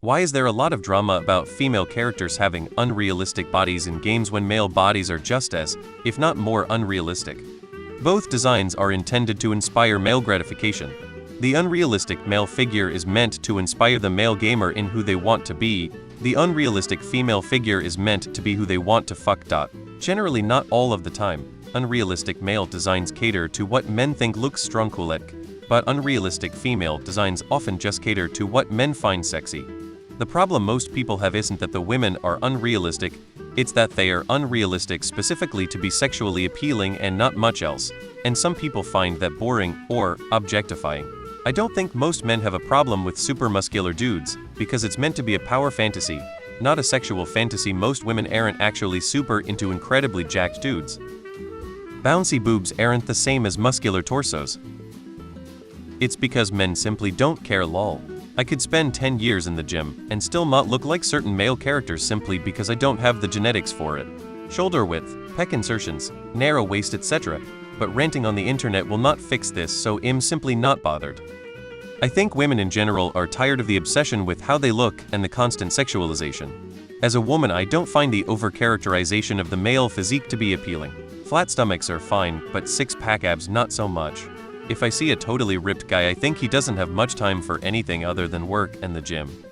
Why is there a lot of drama about female characters having unrealistic bodies in games when male bodies are just as, if not more, unrealistic? Both designs are intended to inspire male gratification. The unrealistic male figure is meant to inspire the male gamer in who they want to be. The unrealistic female figure is meant to be who they want to fuck. Generally, not all of the time. Unrealistic male designs cater to what men think looks strong-coolic, but unrealistic female designs often just cater to what men find sexy. The problem most people have isn't that the women are unrealistic, it's that they are unrealistic specifically to be sexually appealing and not much else, and some people find that boring or objectifying. I don't think most men have a problem with super muscular dudes, because it's meant to be a power fantasy, not a sexual fantasy. Most women aren't actually super into incredibly jacked dudes. Bouncy boobs aren't the same as muscular torsos. It's because men simply don't care. Lol. I could spend 10 years in the gym and still not look like certain male characters simply because I don't have the genetics for it. Shoulder width, pec insertions, narrow waist, etc. But ranting on the internet will not fix this, so I'm simply not bothered. I think women in general are tired of the obsession with how they look and the constant sexualization. As a woman, I don't find the overcharacterization of the male physique to be appealing. Flat stomachs are fine, but six-pack abs not so much. If I see a totally ripped guy, I think he doesn't have much time for anything other than work and the gym.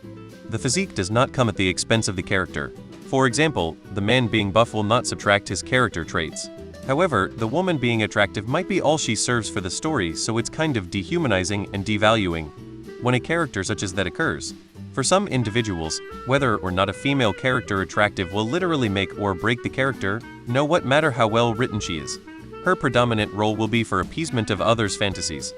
The physique does not come at the expense of the character. For example, the man being buff will not subtract his character traits. However, the woman being attractive might be all she serves for the story, so it's kind of dehumanizing and devaluing when a character such as that occurs. For some individuals, whether or not a female character attractive will literally make or break the character, no matter how well written she is. Her predominant role will be for appeasement of others' fantasies.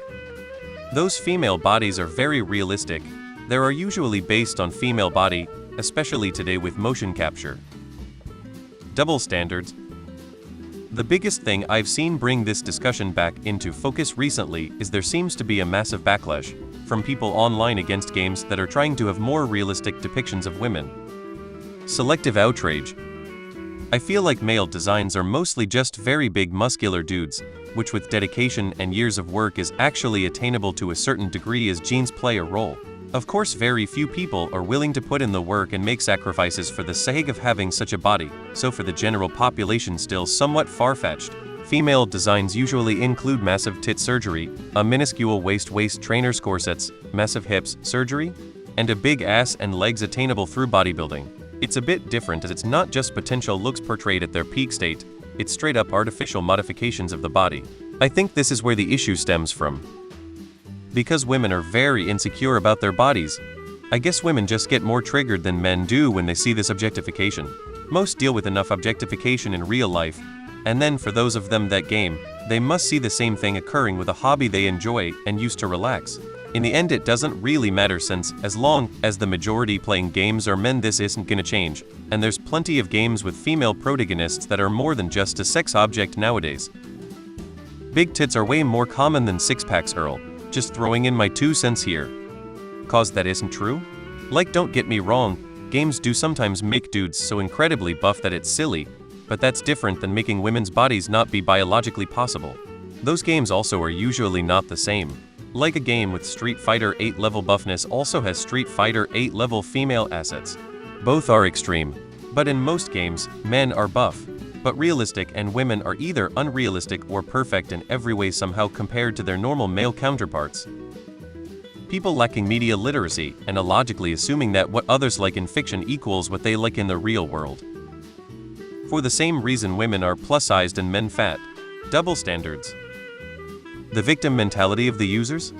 Those female bodies are very realistic. They are usually based on female body, especially today with motion capture. Double standards. The biggest thing I've seen bring this discussion back into focus recently is there seems to be a massive backlash from people online against games that are trying to have more realistic depictions of women. Selective outrage. I feel like male designs are mostly just very big muscular dudes, which with dedication and years of work is actually attainable to a certain degree as genes play a role. Of course, very few people are willing to put in the work and make sacrifices for the sake of having such a body, so for the general population still somewhat far-fetched. Female designs usually include massive tit surgery, a minuscule waist trainers corsets, massive hips surgery, and a big ass and legs attainable through bodybuilding. It's a bit different as it's not just potential looks portrayed at their peak state, it's straight up artificial modifications of the body. I think this is where the issue stems from. Because women are very insecure about their bodies, I guess women just get more triggered than men do when they see this objectification. Most deal with enough objectification in real life, and then for those of them that game, they must see the same thing occurring with a hobby they enjoy and used to relax. In the end, it doesn't really matter since, as long as the majority playing games are men, this isn't gonna change, and there's plenty of games with female protagonists that are more than just a sex object nowadays. Big tits are way more common than six-packs, Earl. Just throwing in my 2 cents here. Cause that isn't true? Like, don't get me wrong, games do sometimes make dudes so incredibly buff that it's silly, but that's different than making women's bodies not be biologically possible. Those games also are usually not the same. Like a game with Street Fighter 8 level buffness also has Street Fighter 8 level female assets. Both are extreme, but in most games, men are buff, but realistic, and women are either unrealistic or perfect in every way somehow compared to their normal male counterparts. People lacking media literacy and illogically assuming that what others like in fiction equals what they like in the real world. For the same reason women are plus-sized and men fat. Double standards. The victim mentality of the users?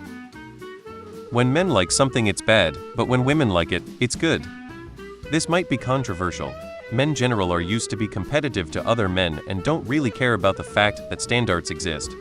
When men like something it's bad, but when women like it, it's good. This might be controversial. Men general are used to be competitive to other men and don't really care about the fact that standards exist.